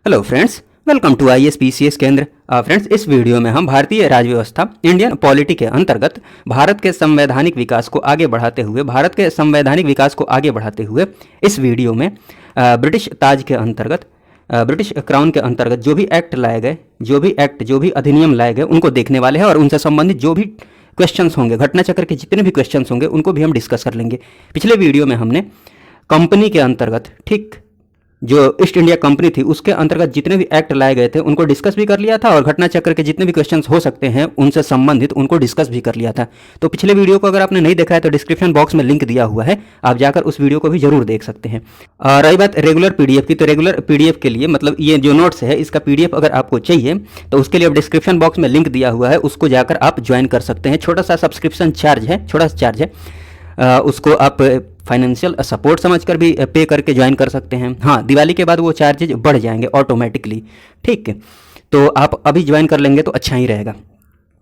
Hello friends, welcome to ISPCS केंद्र। Friends, इस video में हम भारतीय राज्य व्यवस्था इंडियन पॉलिटी के अंतर्गत भारत के संवैधानिक विकास को आगे बढ़ाते हुए इस वीडियो में ब्रिटिश ताज के अंतर्गत ब्रिटिश क्राउन के अंतर्गत जो भी एक्ट लाए गए, जो भी अधिनियम लाए गए उनको देखने वाले हैं और उनसे संबंधित जो भी क्वेश्चंस होंगे, घटना चक्र के जितने भी क्वेश्चंस होंगे उनको भी हम डिस्कस कर लेंगे। पिछले वीडियो में हमने कंपनी के अंतर्गत, ठीक, जो ईस्ट इंडिया कंपनी थी उसके अंतर्गत जितने भी एक्ट लाए गए थे उनको डिस्कस भी कर लिया था और घटना चक्र के जितने भी क्वेश्चंस हो सकते हैं उनसे संबंधित उनको डिस्कस भी कर लिया था। तो पिछले वीडियो को अगर आपने नहीं देखा है तो डिस्क्रिप्शन बॉक्स में लिंक दिया हुआ है, आप जाकर उस वीडियो को भी जरूर देख सकते हैं। रही बात रेगुलर पीडीएफ की, तो रेगुलर पीडीएफ के लिए, मतलब ये जो नोट्स है इसका पीडीएफ अगर आपको चाहिए तो उसके लिए डिस्क्रिप्शन बॉक्स में लिंक दिया हुआ है, उसको जाकर आप ज्वाइन कर सकते हैं। छोटा सा सब्सक्रिप्शन चार्ज है, छोटा सा चार्ज है, उसको आप फाइनेंशियल सपोर्ट समझकर भी पे करके ज्वाइन कर सकते हैं। हाँ, दिवाली के बाद वो चार्जेज बढ़ जाएंगे ऑटोमेटिकली, ठीक है। तो आप अभी ज्वाइन कर लेंगे तो अच्छा ही रहेगा।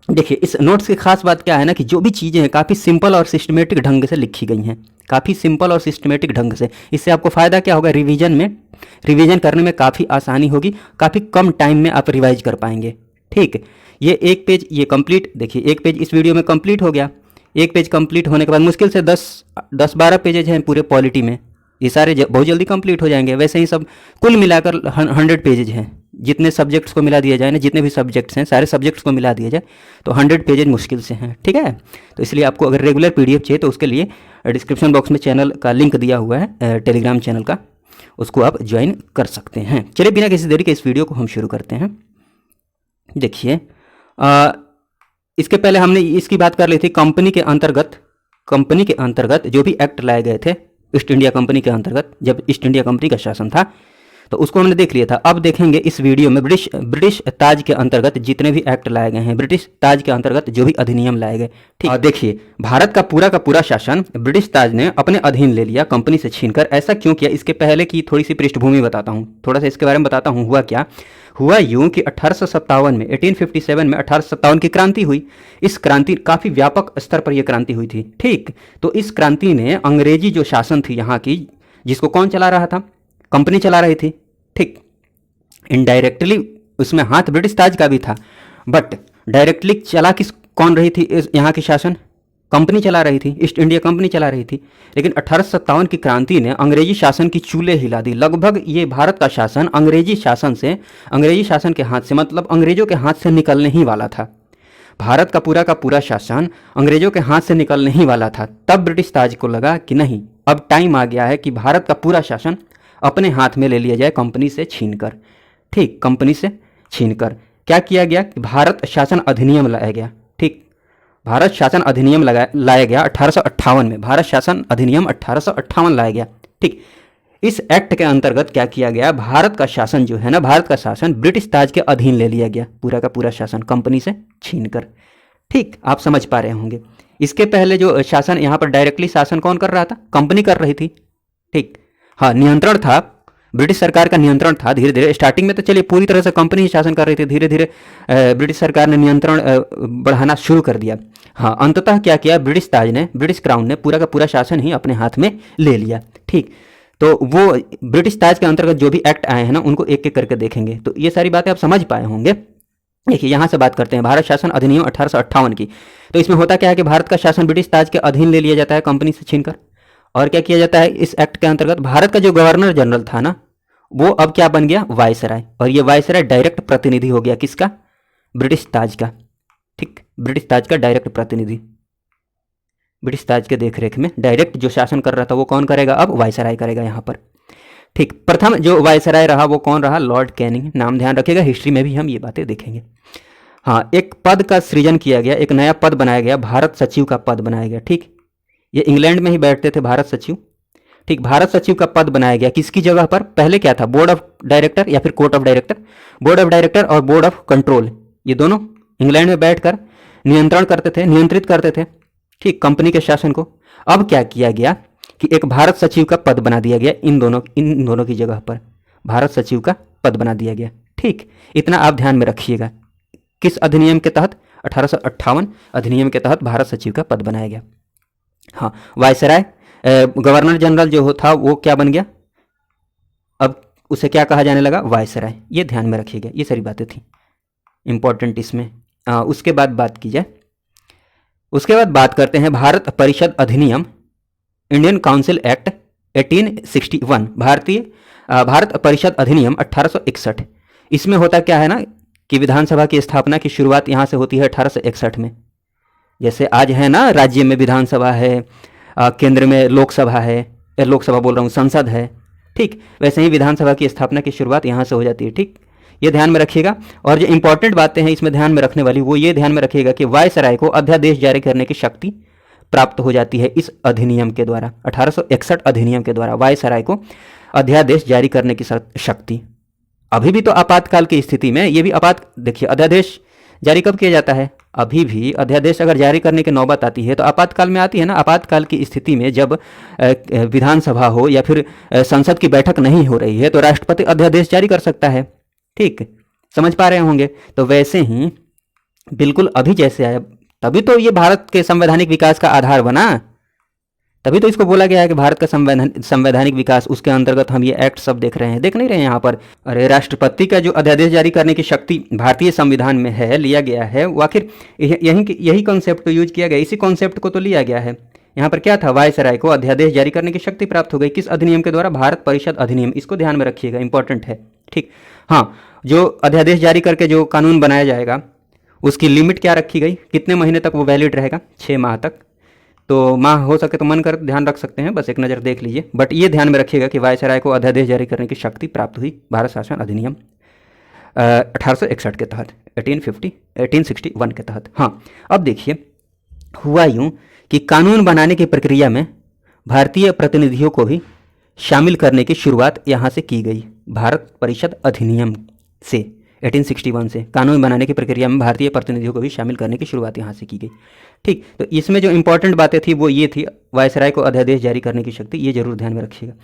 देखिए, इस नोट्स की खास बात क्या है ना कि जो भी चीज़ें हैं काफ़ी सिंपल और सिस्टमेटिक ढंग से लिखी गई हैं, काफ़ी सिंपल और सिस्टमेटिक ढंग से। इससे आपको फ़ायदा क्या होगा, रिवीजन करने में काफ़ी आसानी होगी, काफ़ी कम टाइम में आप रिवाइज कर पाएंगे, ठीक। ये एक पेज ये कंप्लीट, देखिए एक पेज इस वीडियो में कंप्लीट हो गया। एक पेज कंप्लीट होने के बाद मुश्किल से 10-12 पेजेज हैं पूरे पॉलिटी में, ये सारे बहुत जल्दी कंप्लीट हो जाएंगे। वैसे ही सब कुल मिलाकर 100 पेजेज हैं, जितने सब्जेक्ट्स को मिला दिया जाए ना, जितने भी सब्जेक्ट्स हैं सारे सब्जेक्ट्स को मिला दिया जाए तो 100 पेजेज मुश्किल से हैं, ठीक है। तो इसलिए आपको अगर रेगुलर पीडीएफ चाहिए तो उसके लिए डिस्क्रिप्शन बॉक्स में चैनल का लिंक दिया हुआ है, टेलीग्राम चैनल का, उसको आप ज्वाइन कर सकते हैं। चलिए बिना किसी देरी के इस वीडियो को हम शुरू करते हैं। देखिए, इसके पहले हमने इसकी बात कर ली थी कंपनी के अंतर्गत जो भी एक्ट लाए गए थे ईस्ट इंडिया कंपनी के अंतर्गत, जब ईस्ट इंडिया कंपनी का शासन था तो उसको हमने देख लिया था। अब देखेंगे इस वीडियो में ब्रिटिश ताज के अंतर्गत जितने भी एक्ट लाए गए हैं, ब्रिटिश ताज के अंतर्गत जो भी अधिनियम लाए गए, ठीक। देखिए, भारत का पूरा शासन ब्रिटिश ताज ने अपने अधीन ले लिया कंपनी से छीनकर। ऐसा क्यों किया, इसके पहले की थोड़ी सी पृष्ठभूमि बताता हूँ, थोड़ा सा इसके बारे में बताता हूँ। हुआ क्या, हुआ यूं कि 1857 में 1857 में 1857 की क्रांति हुई। इस क्रांति काफ़ी व्यापक स्तर पर यह क्रांति हुई थी, ठीक। तो इस क्रांति ने अंग्रेजी जो शासन थी यहाँ की, जिसको कौन चला रहा था, कंपनी चला रही थी, ठीक। इनडायरेक्टली उसमें हाथ ब्रिटिश ताज का भी था, बट डायरेक्टली चला कौन रही थी यहाँ की शासन, कंपनी चला रही थी, ईस्ट इंडिया कंपनी चला रही थी। लेकिन 1857 की क्रांति ने अंग्रेजी शासन की चूल्हे हिला दी। लगभग ये भारत का शासन अंग्रेजी शासन के हाथ से, मतलब अंग्रेजों के हाथ से निकलने ही वाला था। भारत का पूरा शासन अंग्रेजों के हाथ से निकलने ही वाला था। तब ब्रिटिश ताज को लगा कि नहीं, अब टाइम आ गया है कि भारत का पूरा शासन अपने हाथ में ले लिया जाए कंपनी से छीनकर, ठीक। कंपनी से छीनकर क्या किया गया, भारत शासन अधिनियम लाया गया, ठीक। भारत शासन अधिनियम लाया गया 1858 में, भारत शासन अधिनियम 1858 लाया गया, ठीक। इस एक्ट के अंतर्गत क्या किया गया, भारत का शासन जो है ना, भारत का शासन ब्रिटिश ताज के अधीन ले लिया गया, पूरा का पूरा शासन कंपनी से छीनकर, ठीक। आप समझ पा रहे होंगे। इसके पहले जो शासन यहाँ पर डायरेक्टली शासन कौन कर रहा था, कंपनी कर रही थी, ठीक। हाँ, नियंत्रण था, ब्रिटिश सरकार का नियंत्रण था। धीरे धीरे स्टार्टिंग में तो चलिए पूरी तरह से कंपनी ही शासन कर रही थी, धीरे धीरे ब्रिटिश सरकार ने नियंत्रण बढ़ाना शुरू कर दिया। हाँ, अंततः क्या किया, ब्रिटिश क्राउन ने पूरा का पूरा शासन ही अपने हाथ में ले लिया, ठीक। तो वो ब्रिटिश ताज के अंतर्गत जो भी एक्ट आए हैं ना उनको एक एक करके देखेंगे, तो ये सारी बातें आप समझ पाए होंगे। देखिए, यहाँ से बात करते हैं भारत शासन अधिनियम 1858 की। तो इसमें होता क्या है कि भारत का शासन ब्रिटिश ताज के अधीन ले लिया जाता है कंपनी से छीनकर, और क्या किया जाता है इस एक्ट के अंतर्गत, भारत का जो गवर्नर जनरल था ना वो अब क्या बन गया, वायसराय। और ये वायसराय डायरेक्ट प्रतिनिधि हो गया किसका, ब्रिटिश ताज का, ठीक। ब्रिटिश ताज का डायरेक्ट प्रतिनिधि, ब्रिटिश ताज के देखरेख में डायरेक्ट जो शासन कर रहा था वो कौन करेगा, अब वायसराय करेगा यहाँ पर, ठीक। प्रथम जो वायसराय रहा वो कौन रहा, लॉर्ड कैनिंग। नाम ध्यान रखिएगा, हिस्ट्री में भी हम ये बातें देखेंगे। हाँ, एक पद का सृजन किया गया, एक नया पद बनाया गया, भारत सचिव का पद बनाया गया, ठीक। ये इंग्लैंड में ही बैठते थे भारत सचिव, ठीक। भारत सचिव का पद बनाया गया किसकी जगह पर, पहले क्या था, बोर्ड ऑफ डायरेक्टर या फिर court of director, board of director और बोर्ड ऑफ कंट्रोल, ये दोनों इंग्लैंड में बैठकर नियंत्रित करते थे, ठीक, कंपनी के शासन को। अब क्या किया गया कि एक भारत सचिव का पद बना दिया गया, इन दोनों की जगह पर भारत सचिव का पद बना दिया गया, ठीक। इतना आप ध्यान में रखिएगा। किस अधिनियम के तहत, 1858 अधिनियम के तहत भारत सचिव का पद बनाया गया। हाँ, वायसराय गवर्नर जनरल जो था वो क्या बन गया, अब उसे क्या कहा जाने लगा, वायसराय। ये ध्यान में रखिएगा, ये सारी बातें थी इंपॉर्टेंट इसमें। उसके बाद बात की जाए, उसके बाद बात करते हैं भारत परिषद अधिनियम, इंडियन काउंसिल एक्ट 1861, भारत परिषद अधिनियम 1861। इसमें होता क्या है ना कि विधानसभा की स्थापना की शुरुआत यहाँ से होती है 1861 में। जैसे आज है ना, राज्य में विधानसभा है, केंद्र में लोकसभा है, लोकसभा बोल रहा हूँ, संसद है, ठीक, वैसे ही विधानसभा की स्थापना की शुरुआत यहाँ से हो जाती है, ठीक, ये ध्यान में रखिएगा। और जो इंपॉर्टेंट बातें हैं इसमें ध्यान में रखने वाली, वो ये ध्यान में रखिएगा कि वायसराय को अध्यादेश जारी करने की शक्ति प्राप्त हो जाती है इस अधिनियम के द्वारा, 1861 अधिनियम के द्वारा वायसराय को अध्यादेश जारी करने की शक्ति। अभी भी तो आपातकाल की स्थिति में, ये भी देखिए अध्यादेश जारी कब किया जाता है, अभी भी अध्यादेश अगर जारी करने की नौबत आती है तो आपातकाल में आती है ना। आपातकाल की स्थिति में जब विधानसभा हो या फिर संसद की बैठक नहीं हो रही है तो राष्ट्रपति अध्यादेश जारी कर सकता है, ठीक, समझ पा रहे होंगे। तो वैसे ही बिल्कुल अभी जैसे आया, तभी तो ये भारत के संवैधानिक विकास का आधार बना, तभी तो इसको बोला गया है कि भारत का संवैधानिक विकास, उसके अंतर्गत हम ये एक्ट सब देख रहे हैं, देख नहीं रहे हैं यहाँ पर। अरे राष्ट्रपति का जो अध्यादेश जारी करने की शक्ति भारतीय संविधान में है, लिया गया है, वो आखिर यही कॉन्सेप्ट को यूज किया गया, इसी कॉन्सेप्ट को तो लिया गया है। यहाँ पर क्या था, वायसराय को अध्यादेश जारी करने की शक्ति प्राप्त हो गई, किस अधिनियम के द्वारा, भारत परिषद अधिनियम। इसको ध्यान में रखिएगा, इंपॉर्टेंट है, ठीक। हाँ, जो अध्यादेश जारी करके जो कानून बनाया जाएगा उसकी लिमिट क्या रखी गई, कितने महीने तक वो वैलिड रहेगा, 6 माह तक। तो माह हो सके तो मन कर ध्यान रख सकते हैं, बस एक नज़र देख लीजिए। बट ये ध्यान में रखिएगा कि वायसराय को अध्यादेश जारी करने की शक्ति प्राप्त हुई भारत शासन अधिनियम 1861 के तहत, 1861 के तहत। हाँ, अब देखिए हुआ यूँ कि कानून बनाने की प्रक्रिया में भारतीय प्रतिनिधियों को भी शामिल करने की शुरुआत यहाँ से की गई, भारत परिषद अधिनियम से, 1861 से कानून बनाने की प्रक्रिया में भारतीय प्रतिनिधियों को भी शामिल करने की शुरुआत यहाँ से की गई, ठीक। तो इसमें जो इंपॉर्टेंट बातें थी वो ये थी, वायसराय को अध्यादेश जारी करने की शक्ति, ये जरूर ध्यान में रखिएगा।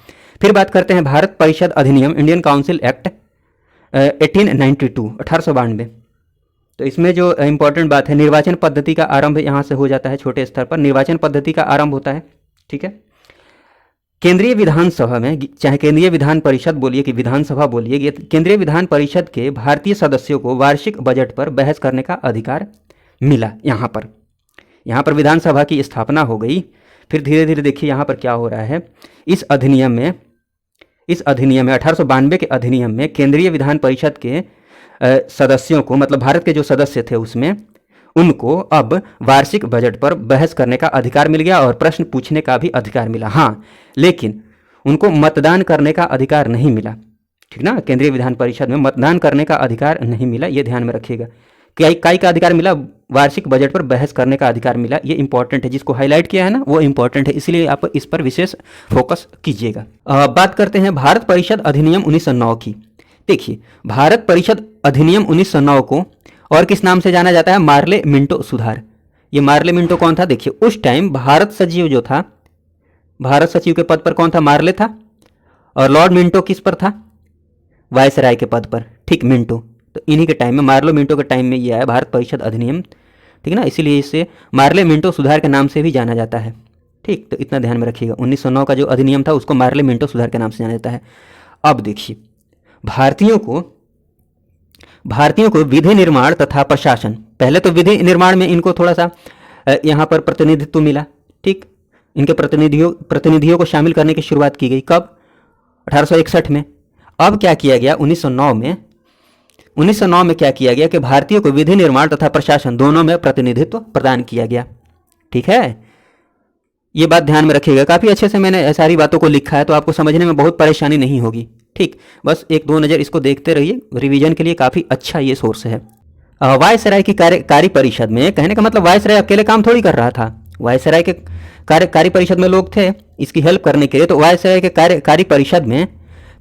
फिर बात करते हैं भारत परिषद अधिनियम, इंडियन काउंसिल एक्ट 1892, 1892। तो इसमें जो इंपॉर्टेंट बात है, निर्वाचन पद्धति का आरंभ यहाँ से हो जाता है, छोटे स्तर पर निर्वाचन पद्धति का आरंभ होता है, ठीक है। केंद्रीय विधानसभा में, चाहे केंद्रीय विधान परिषद बोलिए कि विधानसभा बोलिए, केंद्रीय विधान परिषद के भारतीय सदस्यों को वार्षिक बजट पर बहस करने का अधिकार मिला। यहाँ पर विधानसभा की स्थापना हो गई। फिर धीरे धीरे देखिए यहाँ पर क्या हो रहा है, इस अधिनियम में 1892 के अधिनियम में केंद्रीय विधान परिषद के सदस्यों को, मतलब भारत के जो सदस्य थे उसमें, उनको अब वार्षिक बजट पर बहस करने का अधिकार मिल गया और प्रश्न पूछने का भी अधिकार मिला। हाँ, लेकिन उनको मतदान करने का अधिकार नहीं मिला, ठीक ना। केंद्रीय विधान परिषद में मतदान करने का अधिकार नहीं मिला, ये ध्यान में रखिएगा। काय का अधिकार मिला, वार्षिक बजट पर बहस करने का अधिकार मिला, ये इंपॉर्टेंट है, जिसको हाईलाइट किया है ना वो इंपॉर्टेंट है, इसलिए आप इस पर विशेष फोकस कीजिएगा। बात करते हैं भारत परिषद अधिनियम 1909 की। देखिए, भारत परिषद अधिनियम 1909 को और किस नाम से जाना जाता है, मार्ले मिंटो सुधार। ये मार्ले मिंटो कौन था, देखिए उस टाइम भारत सचिव जो था, भारत सचिव के पद पर कौन था, मार्ले था, और लॉर्ड मिंटो किस पर था, वायसराय के पद पर, ठीक, मिंटो। तो इन्हीं के टाइम में, मार्लो मिंटो के टाइम में ये आया भारत परिषद अधिनियम, ठीक ना, इसीलिए इसे मार्ले मिंटो सुधार के नाम से भी जाना जाता है, ठीक। तो इतना ध्यान में रखिएगा, 1909 का जो अधिनियम था उसको मार्ले मिंटो सुधार के नाम से जाना जाता है। अब देखिए, भारतीयों को विधि निर्माण तथा प्रशासन, पहले तो विधि निर्माण में इनको थोड़ा सा यहाँ पर प्रतिनिधित्व मिला, ठीक, इनके प्रतिनिधियों को शामिल करने की शुरुआत की गई, कब, 1861 में। अब क्या किया गया, 1909 में क्या किया गया कि भारतीयों को विधि निर्माण तथा प्रशासन दोनों में प्रतिनिधित्व प्रदान किया गया, ठीक है। ये बात ध्यान में रखिएगा, काफ़ी अच्छे से मैंने सारी बातों को लिखा है तो आपको समझने में बहुत परेशानी नहीं होगी, ठीक। बस एक दो नज़र इसको देखते रहिए, रिवीजन के लिए काफ़ी अच्छा ये सोर्स है। वायसराय की कार्य परिषद में, कहने का मतलब वायसराय अकेले काम थोड़ी कर रहा था, वायसराय के कार्य परिषद में लोग थे इसकी हेल्प करने के लिए। तो वायसराय के कार्य परिषद में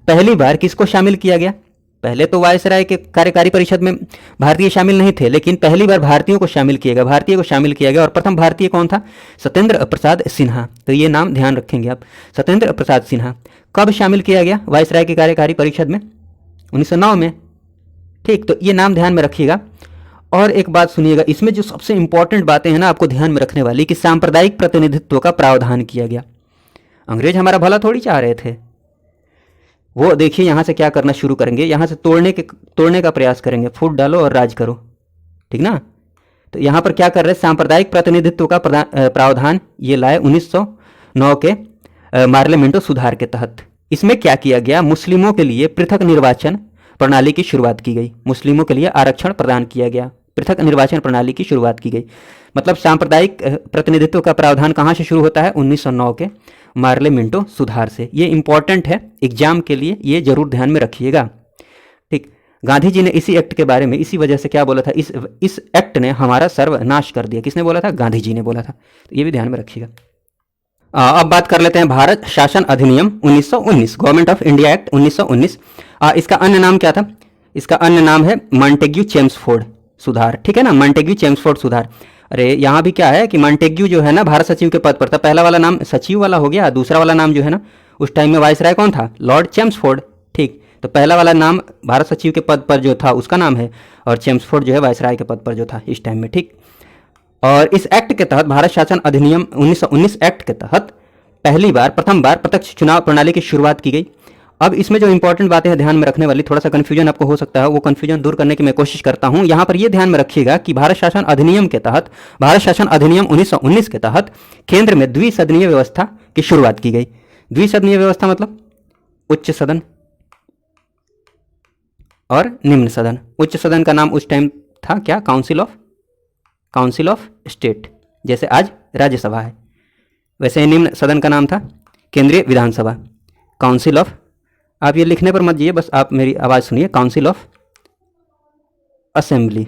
पहली बार किसको शामिल किया गया, पहले तो वायसराय के कार्यकारी परिषद में भारतीय शामिल नहीं थे, लेकिन पहली बार भारतीयों को शामिल किया गया, और प्रथम भारतीय कौन था, सत्येंद्र प्रसाद सिन्हा। तो ये नाम ध्यान रखेंगे आप, सत्येंद्र प्रसाद सिन्हा। कब शामिल किया गया वायसराय के कार्यकारी परिषद में, 1909 में, ठीक। तो ये नाम ध्यान में रखिएगा। और एक बात सुनिएगा, इसमें जो सबसे इंपॉर्टेंट बातें हैं ना आपको ध्यान में रखने वाली, कि सांप्रदायिक प्रतिनिधित्व का प्रावधान किया गया। अंग्रेज हमारा भला थोड़ी चाह रहे थे, वो देखिए यहाँ से क्या करना शुरू करेंगे, यहाँ से तोड़ने का प्रयास करेंगे, फूट डालो और राज करो, ठीक ना। तो यहाँ पर क्या कर रहे हैं, सांप्रदायिक प्रतिनिधित्व का प्रावधान ये लाए 1909 के मार्लियामेंटो सुधार के तहत। इसमें क्या किया गया, मुस्लिमों के लिए पृथक निर्वाचन प्रणाली की शुरुआत की गई, मुस्लिमों के लिए आरक्षण प्रदान किया गया, पृथक निर्वाचन प्रणाली की शुरुआत की गई। मतलब सांप्रदायिक प्रतिनिधित्व का प्रावधान कहाँ से शुरू होता है, 1909 के मार्लियामेंटो सुधार से। ये इंपॉर्टेंट है एग्जाम के लिए, ये जरूर ध्यान में रखिएगा, ठीक। गांधी जी ने इसी एक्ट के बारे में इसी वजह से क्या बोला था, इस एक्ट ने हमारा सर्वनाश कर दिया। किसने बोला था, गांधी जी ने बोला था, तो ये भी ध्यान में रखिएगा। अब बात कर लेते हैं भारत शासन अधिनियम 1919, गवर्नमेंट ऑफ इंडिया एक्ट 1919। इसका अन्य नाम क्या था, इसका अन्य नाम है मॉन्टेग्यू चेम्सफोर्ड सुधार, ठीक है ना, मॉन्टेग्यू चेम्सफोर्ड सुधार। अरे यहाँ भी क्या है कि मॉन्टेग्यू जो है ना भारत सचिव के पद पर था, पहला वाला नाम सचिव वाला हो गया, दूसरा वाला नाम जो है ना उस टाइम में वायसराय कौन था, लॉर्ड चेम्सफोर्ड, ठीक। तो पहला वाला नाम भारत सचिव के पद पर जो था उसका नाम है, और चेम्सफोर्ड जो है वायसराय के पद पर जो था इस टाइम में, ठीक। और इस एक्ट के तहत, भारत शासन अधिनियम 1919 एक्ट के तहत प्रथम बार प्रत्यक्ष चुनाव प्रणाली की शुरुआत की गई। अब इसमें जो इंपॉर्टेंट बातें हैं ध्यान में रखने वाली, थोड़ा सा कन्फ्यूजन आपको हो सकता है, वो कन्फ्यूजन दूर करने की मैं कोशिश करता हूं। यहां पर ये ध्यान में रखिएगा कि भारत शासन अधिनियम के तहत, भारत शासन अधिनियम 1919 के तहत केंद्र में द्विसदनीय व्यवस्था की शुरुआत की गई। द्विसदनीय व्यवस्था मतलब उच्च सदन और निम्न सदन। उच्च सदन का नाम उस टाइम था क्या, काउंसिल ऑफ स्टेट, जैसे आज राज्यसभा है, वैसे निम्न सदन का नाम था केंद्रीय विधानसभा, काउंसिल ऑफ, आप ये लिखने पर मत जाइए, बस आप मेरी आवाज़ सुनिए, काउंसिल ऑफ असेंबली,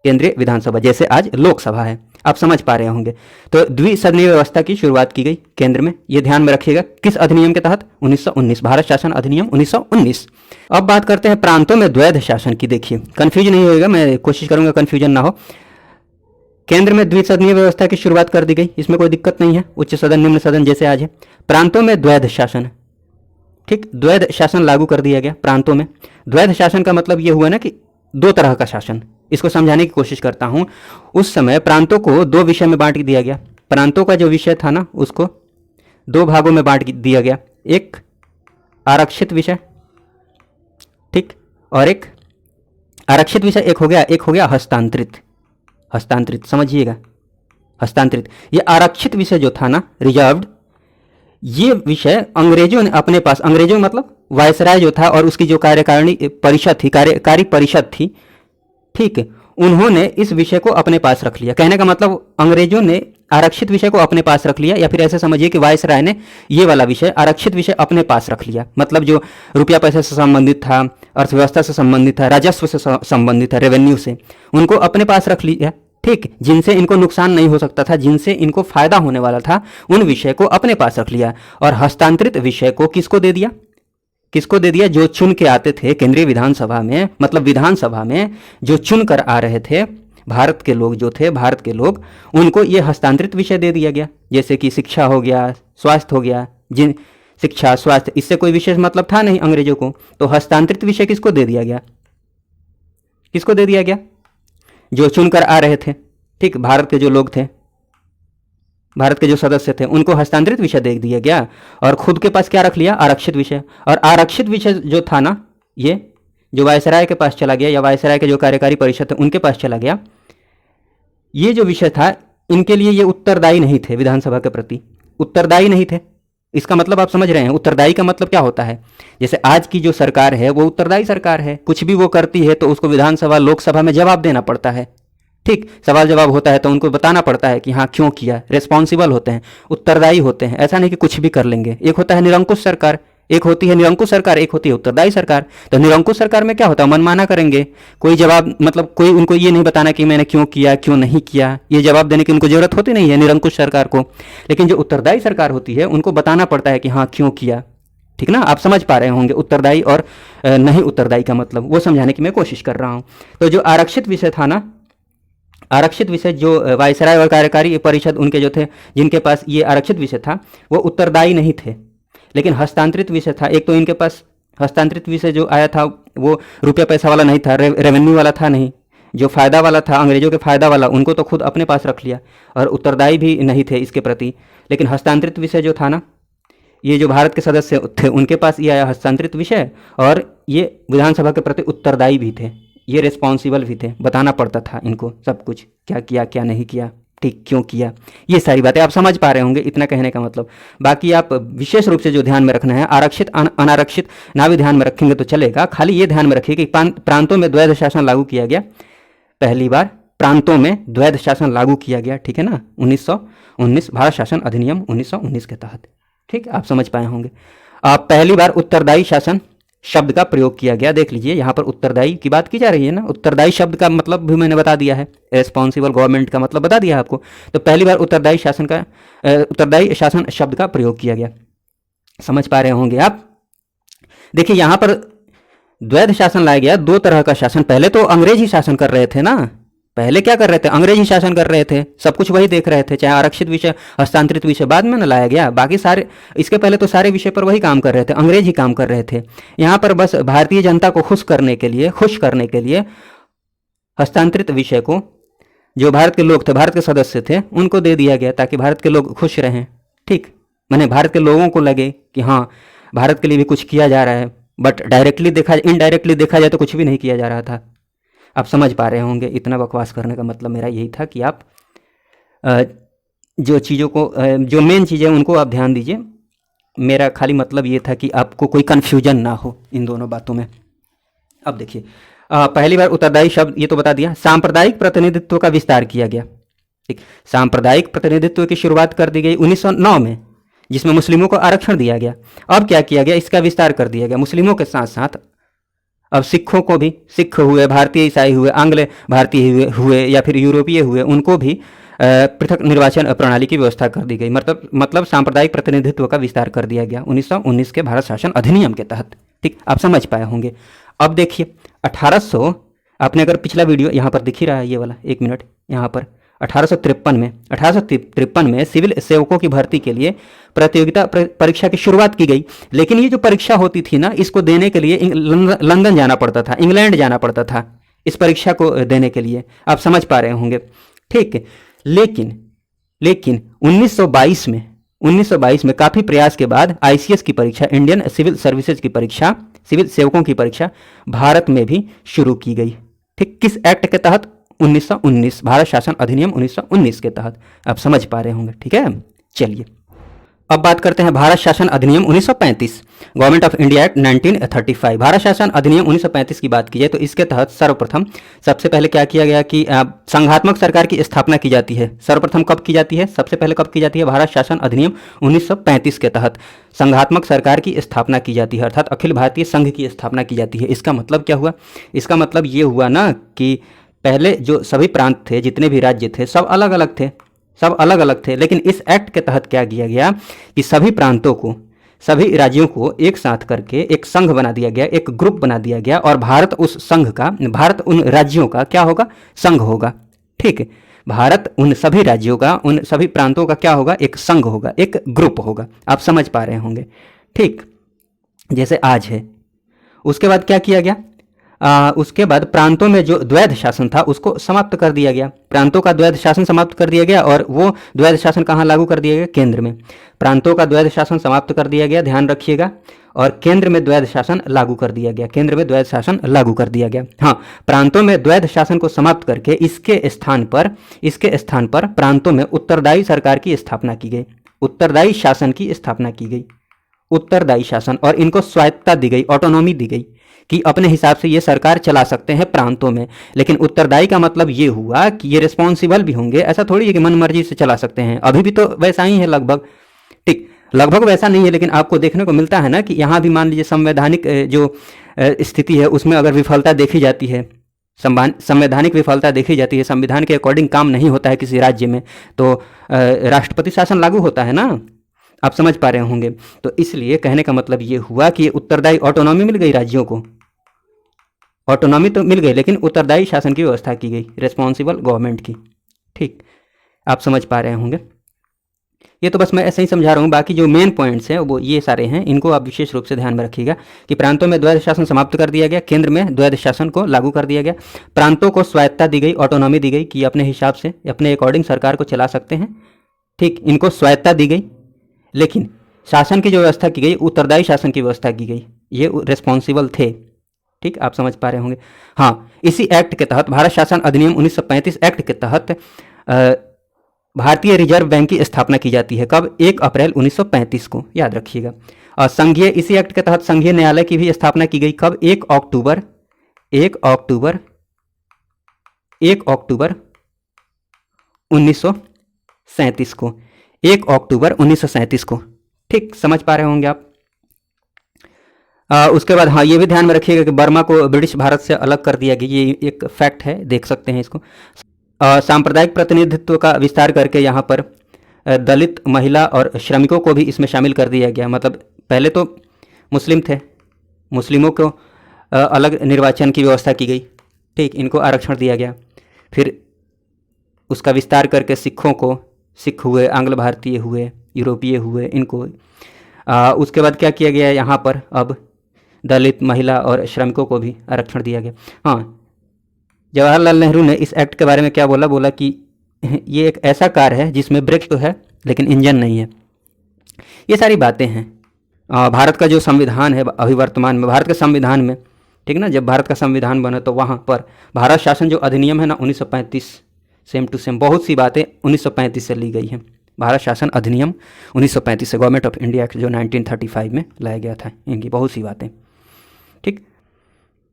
केंद्रीय विधानसभा, जैसे आज लोकसभा है, आप समझ पा रहे होंगे। तो द्विसदनीय व्यवस्था की शुरुआत की गई केंद्र में, ये ध्यान में रखिएगा। किस अधिनियम के तहत, 1919, भारत शासन अधिनियम 1919। अब बात करते हैं प्रांतों में द्वैध शासन की। देखिए कंफ्यूज नहीं होएगा, मैं कोशिश करूंगा कंफ्यूजन ना हो। केंद्र में द्विसदनीय व्यवस्था की शुरुआत कर दी गई, इसमें कोई दिक्कत नहीं है, उच्च सदन निम्न सदन जैसे आज है। प्रांतों में द्वैध शासन, ठीक, द्वैध शासन लागू कर दिया गया प्रांतों में। द्वैध शासन का मतलब ये हुआ ना कि दो तरह का शासन, इसको समझाने की कोशिश करता हूं। उस समय प्रांतों को दो विषय में बांट दिया गया, प्रांतों का जो विषय था ना उसको दो भागों में बांट दिया गया, एक आरक्षित विषय, ठीक, और एक आरक्षित विषय एक हो गया हस्तांतरित, समझिएगा, हस्तांतरित। ये आरक्षित विषय जो था ना, रिजर्व्ड, ये विषय अंग्रेजों ने अपने पास, अंग्रेजों मतलब वायसराय जो था और उसकी जो कार्यकारिणी परिषद थी, कार्यकारी परिषद थी, ठीक, उन्होंने इस विषय को अपने पास रख लिया। कहने का मतलब अंग्रेजों ने आरक्षित विषय को अपने पास रख लिया, या फिर ऐसे समझिए कि वायसराय ने ये वाला विषय, आरक्षित विषय अपने पास रख लिया। मतलब जो रुपया पैसे से संबंधित था, अर्थव्यवस्था से संबंधित था, राजस्व से संबंधित था, रेवेन्यू से, उनको अपने पास रख लिया, ठीक, जिनसे इनको नुकसान नहीं हो सकता था, जिनसे इनको फायदा होने वाला था, उन विषय को अपने पास रख लिया। और हस्तांतरित विषय को किसको दे दिया, जो चुन के आते थे केंद्रीय विधानसभा में, मतलब विधानसभा में जो चुन कर आ रहे थे भारत के लोग, उनको ये हस्तांतरित विषय दे दिया गया। जैसे कि शिक्षा हो गया, स्वास्थ्य हो गया, जिन शिक्षा स्वास्थ्य इससे कोई विशेष मतलब था नहीं अंग्रेजों को, तो हस्तांतरित विषय किसको दे दिया गया, जो चुनकर आ रहे थे, ठीक, भारत के जो लोग थे, भारत के जो सदस्य थे, उनको हस्तांतरित विषय दे दिया गया और खुद के पास क्या रख लिया, आरक्षित विषय। और आरक्षित विषय जो था ना, ये जो वायसराय के पास चला गया, या वायसराय के जो कार्यकारी परिषद थे उनके पास चला गया, ये जो विषय था इनके लिए ये उत्तरदायी नहीं थे, विधानसभा के प्रति उत्तरदायी नहीं थे। इसका मतलब आप समझ रहे हैं, उत्तरदायी का मतलब क्या होता है। जैसे आज की जो सरकार है वो उत्तरदायी सरकार है, कुछ भी वो करती है तो उसको विधानसभा लोकसभा में जवाब देना पड़ता है, ठीक, सवाल जवाब होता है तो उनको बताना पड़ता है कि हाँ क्यों किया, रिस्पॉन्सिबल होते हैं, उत्तरदायी होते हैं। ऐसा नहीं कि कुछ भी कर लेंगे। एक होता है निरंकुश सरकार, एक होती है उत्तरदायी सरकार। तो निरंकुश सरकार में क्या होता है, मनमाना करेंगे, कोई जवाब, मतलब कोई उनको ये नहीं बताना कि मैंने क्यों किया क्यों नहीं किया, ये जवाब देने की उनको जरूरत होती नहीं है निरंकुश सरकार को। लेकिन जो उत्तरदायी सरकार होती है उनको बताना पड़ता है कि हाँ क्यों किया, ठीक ना, आप समझ पा रहे होंगे उत्तरदायी और नहीं उत्तरदायी का मतलब, वो समझाने की मैं कोशिश कर रहा हूँ। तो जो आरक्षित विषय था ना, आरक्षित विषय जो वायसराय और कार्यकारी परिषद उनके जो थे, जिनके पास ये आरक्षित विषय था, वो उत्तरदायी नहीं थे। लेकिन हस्तांतरित विषय था, एक तो इनके पास हस्तांतरित विषय जो आया था वो रुपया पैसा वाला नहीं था, रेवेन्यू वाला था नहीं, जो फायदा वाला था, अंग्रेजों के फायदा वाला, उनको तो खुद अपने पास रख लिया और उत्तरदायी भी नहीं थे इसके प्रति। लेकिन हस्तांतरित विषय जो था ना, ये जो भारत के सदस्य थे उनके पास ये आया हस्तांतरित विषय, और ये विधानसभा के प्रति उत्तरदायी भी थे, ये रिस्पॉन्सिबल भी थे, बताना पड़ता था इनको सब कुछ, क्या किया क्या नहीं किया, ठीक क्यों किया, ये सारी बातें आप समझ पा रहे होंगे, इतना कहने का मतलब। बाकी आप विशेष रूप से जो ध्यान में रखना है, आरक्षित अनारक्षित ना भी ध्यान में रखेंगे तो चलेगा, खाली ये ध्यान में रखिए कि प्रांतों में द्वैध शासन लागू किया गया, पहली बार प्रांतों में द्वैध शासन लागू किया गया, ठीक है ना, 1919 भारत शासन अधिनियम 1919 के तहत, ठीक, आप समझ पाए होंगे। पहली बार उत्तरदायी शासन शब्द का प्रयोग किया गया, देख लीजिए यहाँ पर उत्तरदायी की बात की जा रही है ना, उत्तरदायी शब्द का मतलब भी मैंने बता दिया है, रेस्पॉन्सिबल गवर्नमेंट का मतलब बता दिया है आपको। तो पहली बार उत्तरदायी शासन शब्द का प्रयोग किया गया, समझ पा रहे होंगे आप। देखिए यहाँ पर द्वैध शासन लाया गया, दो तरह का शासन, पहले तो अंग्रेज ही शासन कर रहे थे ना, पहले क्या कर रहे थे, अंग्रेज ही शासन कर रहे थे, सब कुछ वही देख रहे थे, चाहे आरक्षित विषय हस्तांतरित विषय बाद में न लाया गया, बाकी सारे इसके पहले तो सारे विषय पर वही काम कर रहे थे, अंग्रेज ही काम कर रहे थे। यहाँ पर बस भारतीय जनता को खुश करने के लिए हस्तांतरित विषय को जो भारत के लोग थे, भारत के सदस्य थे, उनको दे दिया गया ताकि भारत के लोग खुश रहें, ठीक, मैंने भारत के लोगों को लगे कि हाँ भारत के लिए भी कुछ किया जा रहा है, बट इनडायरेक्टली देखा जाए तो कुछ भी नहीं किया जा रहा था। आप समझ पा रहे होंगे, इतना बकवास करने का मतलब मेरा यही था कि आप जो चीज़ों को जो मेन चीज़ें उनको आप ध्यान दीजिए, मेरा खाली मतलब ये था कि आपको कोई कन्फ्यूजन ना हो इन दोनों बातों में। अब देखिए पहली बार उत्तरदायी शब्द ये तो बता दिया, सांप्रदायिक प्रतिनिधित्व का विस्तार किया गया, ठीक, सांप्रदायिक प्रतिनिधित्व की शुरुआत कर दी गई 1909 में, जिसमें मुस्लिमों को आरक्षण दिया गया। अब क्या किया गया, इसका विस्तार कर दिया गया, मुस्लिमों के साथ साथ अब सिखों को भी, सिख हुए, भारतीय ईसाई हुए, आंग्ल भारतीय हुए या फिर यूरोपीय हुए, उनको भी पृथक निर्वाचन प्रणाली की व्यवस्था कर दी गई, मतलब सांप्रदायिक प्रतिनिधित्व का विस्तार कर दिया गया 1919 के भारत शासन अधिनियम के तहत, ठीक, आप समझ पाए होंगे। अब देखिए 1800, आपने अगर पिछला वीडियो यहाँ पर दिख ही रहा है ये वाला, एक मिनट, यहाँ पर 1853 में सिविल सेवकों की भर्ती के लिए प्रतियोगिता परीक्षा की शुरुआत की गई, लेकिन ये जो परीक्षा होती थी ना, इसको देने के लिए लंदन जाना पड़ता था, इंग्लैंड जाना पड़ता था इस परीक्षा को देने के लिए, आप समझ पा रहे होंगे, ठीक। लेकिन 1922 में काफ़ी प्रयास के बाद ICS की परीक्षा, इंडियन सिविल सर्विसेज की परीक्षा, सिविल सेवकों की परीक्षा भारत में भी शुरू की गई, ठीक, किस एक्ट के तहत, 1919 भारत शासन अधिनियम 1919 के तहत, आप समझ पा रहे होंगे, ठीक है। चलिए अब बात करते हैं भारत शासन अधिनियम 1935, government of India act 1935। Bharat शासन अधिनियम 1935 की बात की जाए तो इसके तहत सर्वप्रथम सबसे पहले क्या किया गया कि संघात्मक सरकार की स्थापना की जाती है। सर्वप्रथम कब की जाती है, सबसे पहले कब की जाती है, भारत शासन अधिनियम 1935 के तहत संघात्मक सरकार की स्थापना की जाती है, अर्थात अखिल भारतीय संघ की स्थापना की जाती है। इसका मतलब क्या हुआ, इसका मतलब ये हुआ ना कि पहले जो सभी प्रांत थे, जितने भी राज्य थे, सब अलग अलग थे, लेकिन इस एक्ट के तहत क्या किया गया कि सभी प्रांतों को, सभी राज्यों को एक साथ करके एक संघ बना दिया गया, एक ग्रुप बना दिया गया, और भारत उस संघ का, भारत उन राज्यों का क्या होगा, संघ होगा, ठीक है, भारत उन सभी राज्यों का, उन सभी प्रांतों का क्या होगा, एक संघ होगा, एक ग्रुप होगा, आप समझ पा रहे होंगे, ठीक, जैसे आज है। उसके बाद क्या किया गया, उसके बाद प्रांतों में जो द्वैध शासन था उसको समाप्त कर दिया गया, प्रांतों का द्वैध शासन समाप्त कर दिया गया, और वो द्वैध शासन कहाँ लागू कर दिया गया, केंद्र में। प्रांतों का द्वैध शासन समाप्त कर दिया गया, ध्यान रखिएगा, और केंद्र में द्वैध शासन लागू कर दिया गया, केंद्र में द्वैध शासन लागू कर दिया गया। हाँ, प्रांतों में द्वैध शासन को समाप्त करके इसके स्थान पर प्रांतों में उत्तरदायी सरकार की स्थापना की गई, उत्तरदायी शासन की स्थापना की गई, उत्तरदायी शासन, और इनको स्वायत्तता दी गई, ऑटोनॉमी दी गई कि अपने हिसाब से ये सरकार चला सकते हैं प्रांतों में। लेकिन उत्तरदायी का मतलब ये हुआ कि ये रिस्पॉन्सिबल भी होंगे, ऐसा थोड़ी है कि मन मर्जी से चला सकते हैं, अभी भी तो वैसा ही है लगभग, ठीक, लगभग वैसा नहीं है, लेकिन आपको देखने को मिलता है ना कि यहाँ भी मान लीजिए संवैधानिक जो स्थिति है उसमें अगर विफलता देखी जाती है, संवैधानिक विफलता देखी जाती है, संविधान के अकॉर्डिंग काम नहीं होता है किसी राज्य में, तो राष्ट्रपति शासन लागू होता है ना, आप समझ पा रहे होंगे। तो इसलिए कहने का मतलब ये हुआ कि उत्तरदायी, ऑटोनॉमी मिल गई राज्यों को, ऑटोनॉमी तो मिल गई, लेकिन उत्तरदायी शासन की व्यवस्था की गई, रिस्पॉन्सिबल गवर्नमेंट की, ठीक, आप समझ पा रहे होंगे। ये तो बस मैं ऐसे ही समझा रहा हूँ, बाकी जो मेन पॉइंट्स हैं वो ये सारे हैं, इनको आप विशेष रूप से ध्यान में रखिएगा कि प्रांतों में द्वैध शासन समाप्त कर दिया गया, केंद्र में द्वैध शासन को लागू कर दिया गया, प्रांतों को स्वायत्तता दी गई, ऑटोनॉमी दी गई कि अपने हिसाब से, अपने अकॉर्डिंग सरकार को चला सकते हैं, ठीक, इनको स्वायत्तता दी गई, लेकिन शासन की जो व्यवस्था की गई, उत्तरदायी शासन की व्यवस्था की गई, ये रिस्पॉन्सिबल थे। ठीक, आप समझ पा रहे होंगे। हाँ, इसी एक्ट के तहत, भारत शासन अधिनियम 1935 एक्ट के तहत भारतीय रिजर्व बैंक की स्थापना की जाती है। कब? 1 अप्रैल 1935 को, याद रखिएगा। और संघीय, इसी एक्ट के तहत संघीय न्यायालय की भी स्थापना की गई। कब? 1 अक्टूबर 1937 को, 1 अक्टूबर 1937 को। ठीक, समझ पा रहे होंगे आप। उसके बाद हाँ, ये भी ध्यान में रखिएगा कि बर्मा को ब्रिटिश भारत से अलग कर दिया गया, ये एक फैक्ट है, देख सकते हैं इसको। सांप्रदायिक प्रतिनिधित्व का विस्तार करके यहाँ पर दलित, महिला और श्रमिकों को भी इसमें शामिल कर दिया गया। मतलब पहले तो मुस्लिम थे, मुस्लिमों को अलग निर्वाचन की व्यवस्था की गई। ठीक, इनको आरक्षण दिया गया। फिर उसका विस्तार करके सिखों को, सिख हुए, आंग्ल भारतीय हुए, यूरोपीय हुए, इनको उसके बाद क्या किया गया यहाँ पर, अब दलित, महिला और श्रमिकों को भी आरक्षण दिया गया। हाँ, जवाहरलाल नेहरू ने इस एक्ट के बारे में क्या बोला? बोला कि ये एक ऐसा कार है जिसमें ब्रेक तो है लेकिन इंजन नहीं है। ये सारी बातें हैं। भारत का जो संविधान है अभी वर्तमान में, भारत के संविधान में, ठीक ना, जब भारत का संविधान बना तो वहाँ पर भारत शासन जो अधिनियम है ना 1935, सेम टू सेम बहुत सी बातें 1935 से ली गई हैं। भारत शासन अधिनियम 1935 से, गवर्नमेंट ऑफ इंडिया एक्ट जो 1935 में लाया गया था, इनकी बहुत सी बातें। ठीक,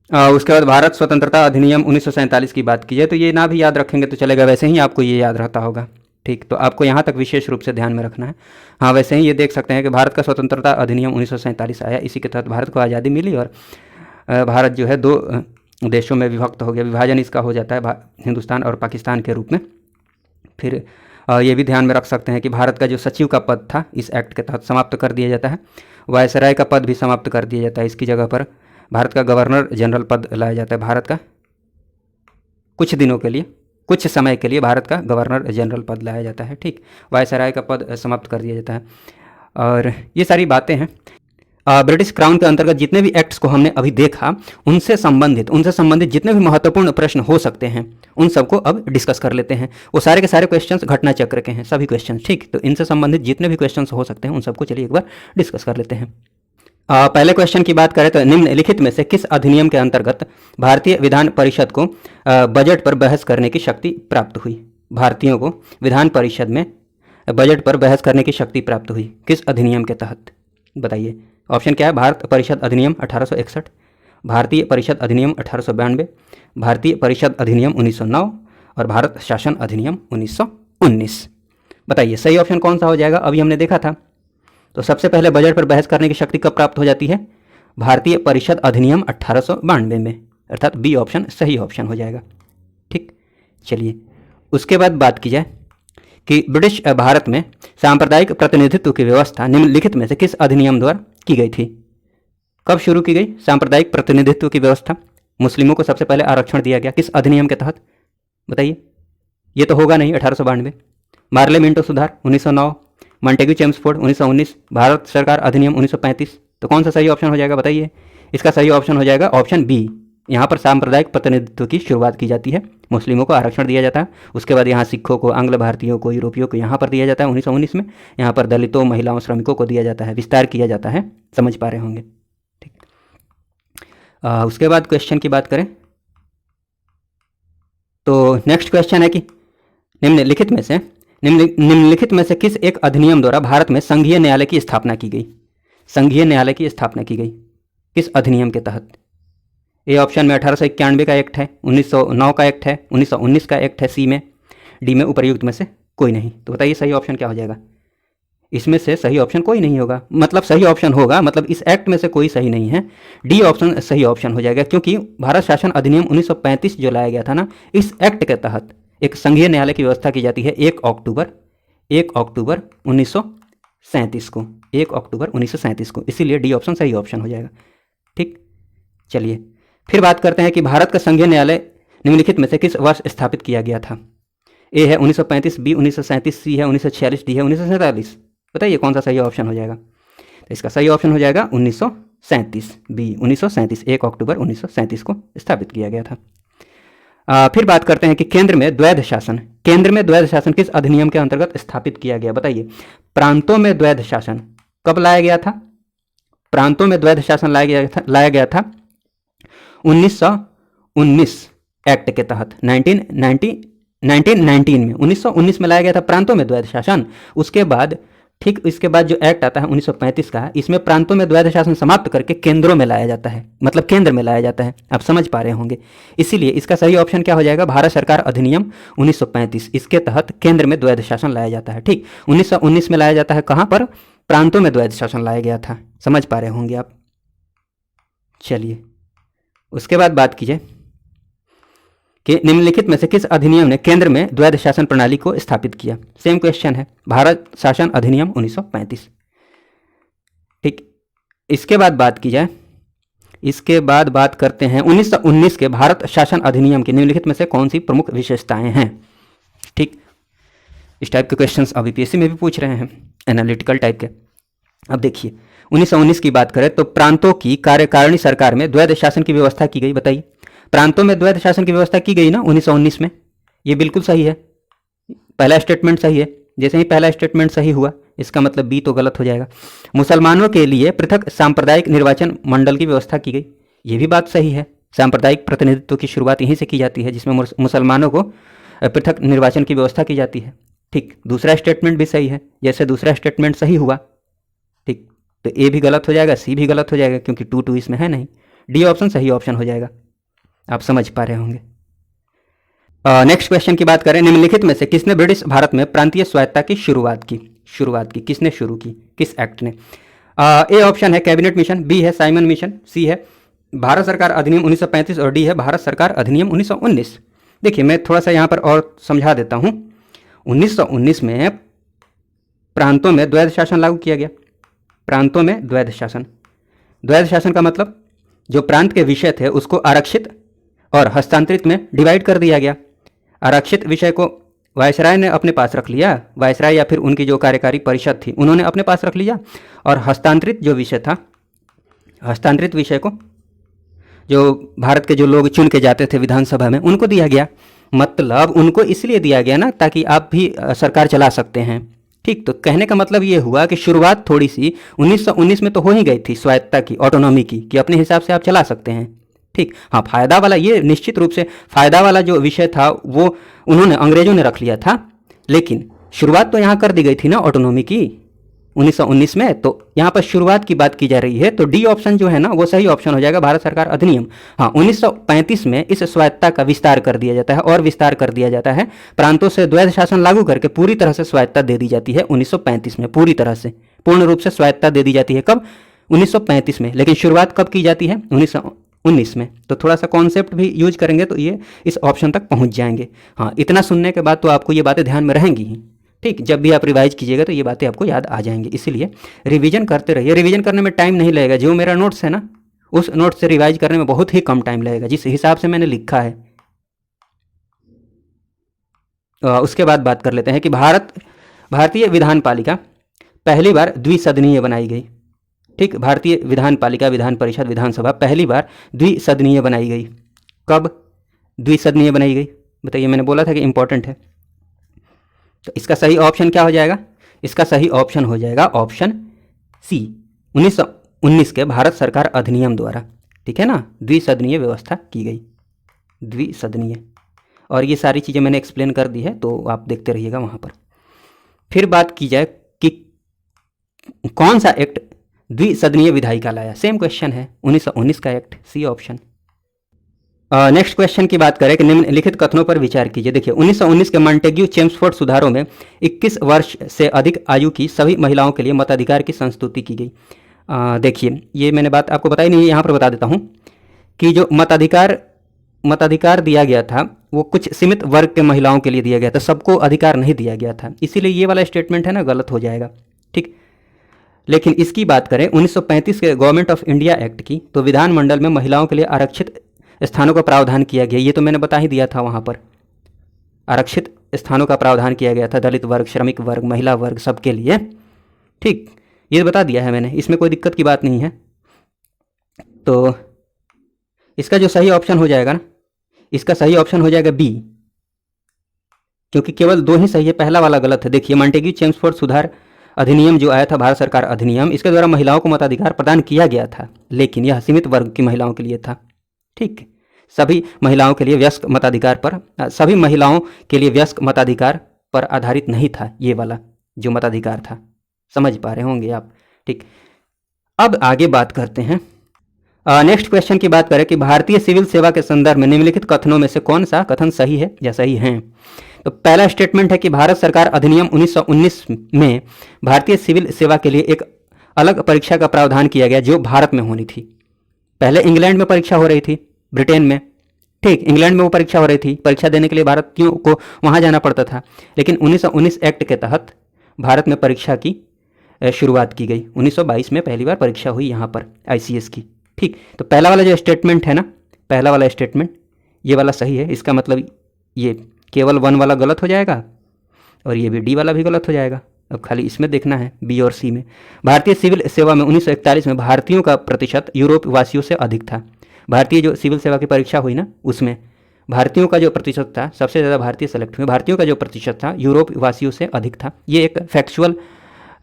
उसके बाद भारत स्वतंत्रता अधिनियम 1947 की बात की जाए तो ये ना भी याद रखेंगे तो चलेगा, वैसे ही आपको ये याद रहता होगा। ठीक, तो आपको यहाँ तक विशेष रूप से ध्यान में रखना है। हाँ, वैसे ही ये देख सकते हैं कि भारत का स्वतंत्रता अधिनियम 1947 आया, इसी के तहत भारत को आज़ादी मिली और भारत जो है 2 देशों में विभक्त हो गया, विभाजन इसका हो जाता है हिंदुस्तान और पाकिस्तान के रूप में। फिर ये भी ध्यान में रख सकते हैं कि भारत का जो सचिव का पद था इस एक्ट के तहत समाप्त कर दिया जाता है। वायसराय का पद भी समाप्त कर दिया जाता है, इसकी जगह पर भारत का गवर्नर जनरल पद लाया जाता है। भारत का कुछ दिनों के लिए, कुछ समय के लिए भारत का गवर्नर जनरल पद लाया जाता है। ठीक, वायसराय का पद समाप्त कर दिया जाता है। और ये सारी बातें हैं। ब्रिटिश क्राउन के अंतर्गत जितने भी एक्ट्स को हमने अभी देखा, उनसे संबंधित जितने भी महत्वपूर्ण प्रश्न हो सकते हैं उन सबको अब डिस्कस कर लेते हैं। वो सारे के सारे क्वेश्चंस घटना चक्र के हैं, सभी क्वेश्चंस। ठीक, तो इनसे संबंधित जितने भी क्वेश्चंस हो सकते हैं उन सबको चलिए एक बार डिस्कस कर लेते हैं। पहले क्वेश्चन की बात करें तो निम्नलिखित में से किस अधिनियम के अंतर्गत भारतीय विधान परिषद को बजट पर बहस करने की शक्ति प्राप्त हुई? भारतीयों को विधान परिषद में बजट पर बहस करने की शक्ति प्राप्त हुई किस अधिनियम के तहत? बताइए। ऑप्शन क्या है? भारत परिषद अधिनियम 1861, भारतीय परिषद अधिनियम 1892, भारतीय परिषद अधिनियम 1909 और भारत शासन अधिनियम 1919। बताइए सही ऑप्शन कौन सा हो जाएगा? अभी हमने देखा था। तो सबसे पहले बजट पर बहस करने की शक्ति कब प्राप्त हो जाती है? भारतीय परिषद अधिनियम 1892 में, अर्थात बी ऑप्शन सही ऑप्शन हो जाएगा। ठीक, चलिए उसके बाद बात की जाए कि ब्रिटिश भारत में सांप्रदायिक प्रतिनिधित्व की व्यवस्था निम्नलिखित में से किस अधिनियम द्वारा की गई थी? कब शुरू की गई सांप्रदायिक प्रतिनिधित्व की व्यवस्था? मुस्लिमों को सबसे पहले आरक्षण दिया गया किस अधिनियम के तहत? बताइए। ये तो होगा नहीं 1892। मार्ले मिंटो सुधार 1909, मॉन्टेग्यू चेम्सफोर्ड 1919, भारत सरकार अधिनियम 1935। तो कौन सा सही ऑप्शन हो जाएगा बताइए? इसका सही ऑप्शन हो जाएगा ऑप्शन बी। यहाँ पर सांप्रदायिक प्रतिनिधित्व की शुरुआत की जाती है, मुस्लिमों को आरक्षण दिया जाता है, उसके बाद यहाँ सिखों को, आंग्ल भारतीयों को, यूरोपियों को यहाँ पर दिया जाता है 1919 में, यहाँ पर दलितों, महिलाओं, श्रमिकों को दिया जाता है, विस्तार किया जाता है। समझ पा रहे होंगे। ठीक, उसके बाद क्वेश्चन की बात करें तो नेक्स्ट क्वेश्चन है कि निम्नलिखित में से किस एक अधिनियम द्वारा भारत में संघीय न्यायालय की स्थापना की गई? संघीय न्यायालय की स्थापना की गई किस अधिनियम के तहत? ए ऑप्शन में 1891 का एक्ट है, 1909 का एक्ट है, 1919 का एक्ट है सी में, डी में उपर्युक्त में से कोई नहीं। तो बताइए सही ऑप्शन क्या हो जाएगा? इसमें से सही ऑप्शन कोई नहीं होगा, मतलब सही ऑप्शन होगा, मतलब इस एक्ट में से कोई सही नहीं है। डी ऑप्शन सही ऑप्शन हो जाएगा, क्योंकि भारत शासन अधिनियम 1935 जो लाया गया था ना, इस एक्ट के तहत एक संघीय न्यायालय की व्यवस्था की जाती है 1 अक्टूबर 1937 को, 1 अक्टूबर 1937 को, इसीलिए डी ऑप्शन सही ऑप्शन हो जाएगा। ठीक, चलिए फिर बात करते हैं कि भारत का संघीय न्यायालय निम्नलिखित में से किस वर्ष स्थापित किया गया था? ए है 1935, बी 1937, सी है 1946, डी है 1947। बताइए कौन सा सही ऑप्शन हो जाएगा? तो इसका सही ऑप्शन हो जाएगा 1937, बी 1937, 1 अक्टूबर 1937 को स्थापित किया गया था। फिर बात करते हैं कि केंद्र में द्वैध शासन किस अधिनियम के अंतर्गत स्थापित किया गया? बताइए। प्रांतों में द्वैध शासन कब लाया गया था? प्रांतों में द्वैध शासन लाया गया था 1919 एक्ट के तहत, 1919 में 1919 में लाया गया था प्रांतों में द्वैध शासन। उसके बाद ठीक इसके बाद जो एक्ट आता है 1935 का, इसमें प्रांतों में द्वैध शासन समाप्त करके केंद्रों में लाया जाता है, मतलब केंद्र में लाया जाता है। आप समझ पा रहे होंगे। इसीलिए इसका सही ऑप्शन क्या हो जाएगा? भारत सरकार अधिनियम 1935, इसके तहत केंद्र में द्वैध शासन लाया जाता है। ठीक, 1919 में लाया जाता है, कहाँ पर? प्रांतों में द्वैध शासन लाया गया था। समझ पा रहे होंगे आप। चलिए उसके बाद बात कीजिए कि निम्नलिखित में से किस अधिनियम ने केंद्र में द्वैध शासन प्रणाली को स्थापित किया? सेम क्वेश्चन है, भारत शासन अधिनियम 1935। ठीक, इसके बाद बात की जाए, इसके बाद बात करते हैं 1919 के भारत शासन अधिनियम की निम्नलिखित में से कौन सी प्रमुख विशेषताएं हैं? ठीक, इस टाइप के क्वेश्चंस अभी यूपीएससी में भी पूछ रहे हैं, एनालिटिकल टाइप के। अब देखिए 1919 की बात करें तो प्रांतों की कार्यकारिणी सरकार में द्वैध शासन की व्यवस्था की गई। बताइए, प्रांतों में द्वैध शासन की व्यवस्था की गई ना 1919 में? ये बिल्कुल सही है, पहला स्टेटमेंट सही है। जैसे ही पहला स्टेटमेंट सही हुआ, इसका मतलब बी तो गलत हो जाएगा। मुसलमानों के लिए पृथक सांप्रदायिक निर्वाचन मंडल की व्यवस्था की गई, ये भी बात सही है। सांप्रदायिक प्रतिनिधित्व की शुरुआत यहीं से की जाती है, जिसमें मुसलमानों को पृथक निर्वाचन की व्यवस्था की जाती है। ठीक, दूसरा स्टेटमेंट भी सही है, जैसे दूसरा स्टेटमेंट सही हुआ। ठीक, तो ए भी गलत हो जाएगा, सी भी गलत हो जाएगा, क्योंकि 2 इसमें है नहीं। डी ऑप्शन सही ऑप्शन हो जाएगा। आप समझ पा रहे होंगे। नेक्स्ट क्वेश्चन की बात करें, निम्नलिखित में से किसने ब्रिटिश भारत में प्रांतीय स्वायत्तता की शुरुआत की? किसने शुरू की? किस एक्ट ने? ए ऑप्शन है कैबिनेट मिशन, बी है साइमन मिशन, सी है भारत सरकार अधिनियम 1935 और डी है भारत सरकार अधिनियम 1919। देखिए मैं थोड़ा सा यहाँ पर और समझा देता हूँ। 1919 में प्रांतों में द्वैध शासन लागू किया गया। प्रांतों में द्वैध शासन का मतलब जो प्रांत के विषय थे उसको आरक्षित और हस्तांतरित में डिवाइड कर दिया गया। आरक्षित विषय को वायसराय ने अपने पास रख लिया, वायसराय या फिर उनकी जो कार्यकारी परिषद थी उन्होंने अपने पास रख लिया, और हस्तांतरित जो विषय था, हस्तांतरित विषय को जो भारत के जो लोग चुन के जाते थे विधानसभा में उनको दिया गया। मतलब उनको इसलिए दिया गया ना ताकि आप भी सरकार चला सकते हैं। ठीक, तो कहने का मतलब ये हुआ कि शुरुआत थोड़ी सी 1919 में तो हो ही गई थी स्वायत्तता की, ऑटोनॉमी की, कि अपने हिसाब से आप चला सकते हैं। ठीक, हाँ, फायदा वाला, ये निश्चित रूप से फायदा वाला जो विषय था वो उन्होंने, अंग्रेजों ने रख लिया था, लेकिन शुरुआत तो यहाँ कर दी गई थी ना ऑटोनॉमी की 1919 में। तो यहाँ पर शुरुआत की बात की जा रही है, तो डी ऑप्शन जो है ना वो सही ऑप्शन हो जाएगा, भारत सरकार अधिनियम। हाँ, 1935 में इस स्वायत्तता का विस्तार कर दिया जाता है, और विस्तार कर दिया जाता है, प्रांतों से द्वैध शासन लागू करके पूरी तरह से स्वायत्तता दे दी जाती है 1935 में। पूरी तरह से, पूर्ण रूप से स्वायत्तता दे दी जाती है कब? 1935 में। लेकिन शुरुआत कब की जाती है? 1919 में। तो थोड़ा सा कॉन्सेप्ट भी यूज करेंगे तो ये इस ऑप्शन तक पहुंच जाएंगे। हाँ, इतना सुनने के बाद तो आपको ये बातें ध्यान में रहेंगी ही। ठीक, जब भी आप रिवाइज कीजिएगा तो ये बातें आपको याद आ जाएंगी, इसीलिए रिवीजन करते रहिए। रिवीजन करने में टाइम नहीं लगेगा, जो मेरा नोट्स है ना उस नोट्स से रिवाइज करने में बहुत ही कम टाइम लगेगा, जिस हिसाब से मैंने लिखा है। उसके बाद बात कर लेते हैं कि भारतीय विधान पालिका पहली बार द्विसदनीय बनाई गई। ठीक, भारतीय विधान पालिका, विधान परिषद, विधानसभा पहली बार द्विसदनीय बनाई गई। कब द्विसदनीय बनाई गई? बताइए, मैंने बोला था कि इंपॉर्टेंट है। तो इसका सही ऑप्शन क्या हो जाएगा? इसका सही ऑप्शन हो जाएगा ऑप्शन सी, 1919 के भारत सरकार अधिनियम द्वारा। ठीक है ना, द्विसदनीय व्यवस्था की गई, द्विसदनीय। और ये सारी चीज़ें मैंने एक्सप्लेन कर दी है, तो आप देखते रहिएगा वहाँ पर। फिर बात की जाए कि कौन सा एक्ट द्विसदनीय विधायिका लाया? सेम क्वेश्चन है, 1919 का act, C option. Next question की बात करें कि निम्नलिखित कथनों पर विचार कीजिए। देखिए 1919 के मॉन्टेग्यू चेम्सफोर्ड सुधारों में 21 वर्ष से अधिक आयु की सभी महिलाओं के लिए मताधिकार की संस्तुति की गई। देखिए ये मैंने बात आपको बताई नहीं है, यहाँ पर बता देता हूँ कि जो मताधिकार दिया गया था वो कुछ सीमित वर्ग के महिलाओं के लिए दिया गया था, सबको अधिकार नहीं दिया गया था, इसीलिए ये वाला स्टेटमेंट है ना गलत हो जाएगा। ठीक, लेकिन इसकी बात करें 1935 के गवर्नमेंट ऑफ इंडिया एक्ट की, तो विधानमंडल में महिलाओं के लिए आरक्षित स्थानों का प्रावधान किया गया। ये तो मैंने बता ही दिया था, वहाँ पर आरक्षित स्थानों का प्रावधान किया गया था, दलित वर्ग, श्रमिक वर्ग, महिला वर्ग, सबके लिए। ठीक, ये बता दिया है मैंने, इसमें कोई दिक्कत की बात नहीं है। तो इसका जो सही ऑप्शन हो जाएगा ना, इसका सही ऑप्शन हो जाएगा बी, क्योंकि केवल 2 ही सही है, पहला वाला गलत है। देखिए मॉन्टेग्यू चेम्सफोर्ड सुधार अधिनियम जो आया था, भारत सरकार अधिनियम, इसके द्वारा महिलाओं को मताधिकार प्रदान किया गया था, लेकिन यह सीमित वर्ग की महिलाओं के लिए था। ठीक, सभी महिलाओं के लिए वयस्क मताधिकार पर सभी महिलाओं के लिए वयस्क मताधिकार पर आधारित नहीं था ये वाला जो मताधिकार था। समझ पा रहे होंगे आप। ठीक, अब आगे बात करते हैं। नेक्स्ट क्वेश्चन की बात करें कि भारतीय सिविल सेवा के संदर्भ में निम्नलिखित कथनों में से कौन सा कथन सही है या सही है। तो पहला स्टेटमेंट है कि भारत सरकार अधिनियम 1919 में भारतीय सिविल सेवा के लिए एक अलग परीक्षा का प्रावधान किया गया जो भारत में होनी थी। पहले इंग्लैंड में परीक्षा हो रही थी, ब्रिटेन में। ठीक, इंग्लैंड में वो परीक्षा हो रही थी, परीक्षा देने के लिए भारतीयों को वहाँ जाना पड़ता था, लेकिन 1919 एक्ट के तहत भारत में परीक्षा की शुरुआत की गई। 1922 में पहली बार परीक्षा हुई यहाँ पर ICS की। ठीक, तो पहला वाला जो स्टेटमेंट है ना, पहला वाला स्टेटमेंट ये वाला सही है। इसका मतलब ये केवल 1 वाला गलत हो जाएगा और ये भी D वाला भी गलत हो जाएगा। अब खाली इसमें देखना है B और C में। भारतीय सिविल सेवा में 1941 में भारतीयों का प्रतिशत यूरोप वासियों से अधिक था। भारतीय जो सिविल सेवा की परीक्षा हुई ना, उसमें भारतीयों का जो प्रतिशत था, सबसे ज़्यादा भारतीय सेलेक्ट हुए, भारतीयों का जो प्रतिशत था यूरोप वासियों से अधिक था। ये एक फैक्चुअल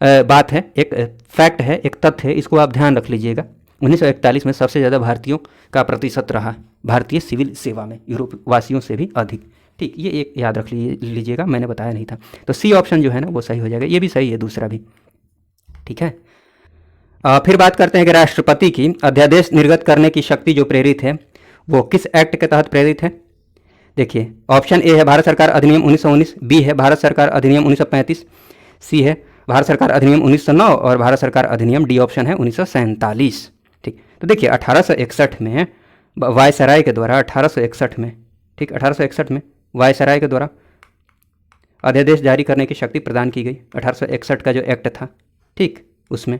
बात है, एक फैक्ट है, एक तथ्य है, इसको आप ध्यान रख लीजिएगा। 1941 में सबसे ज़्यादा भारतीयों का प्रतिशत रहा भारतीय सिविल सेवा में, यूरोप वासियों से भी अधिक। ठीक, ये एक याद रख लीजिएगा, मैंने बताया नहीं था। तो C ऑप्शन जो है ना वो सही हो जाएगा। ये भी सही है, दूसरा भी। ठीक है, फिर बात करते हैं कि राष्ट्रपति की अध्यादेश निर्गत करने की शक्ति जो प्रेरित है वो किस एक्ट के तहत प्रेरित है। देखिए, ऑप्शन A है भारत सरकार अधिनियम 1919, B है भारत सरकार अधिनियम 1935, C है भारत सरकार अधिनियम 1909 और भारत सरकार अधिनियम D ऑप्शन है 1947। ठीक, तो देखिए 1861 में वायसराय के द्वारा 1861 में, ठीक, 1861 में वायसराय के द्वारा अध्यादेश जारी करने की शक्ति प्रदान की गई। 1861 का जो एक्ट था, ठीक, उसमें।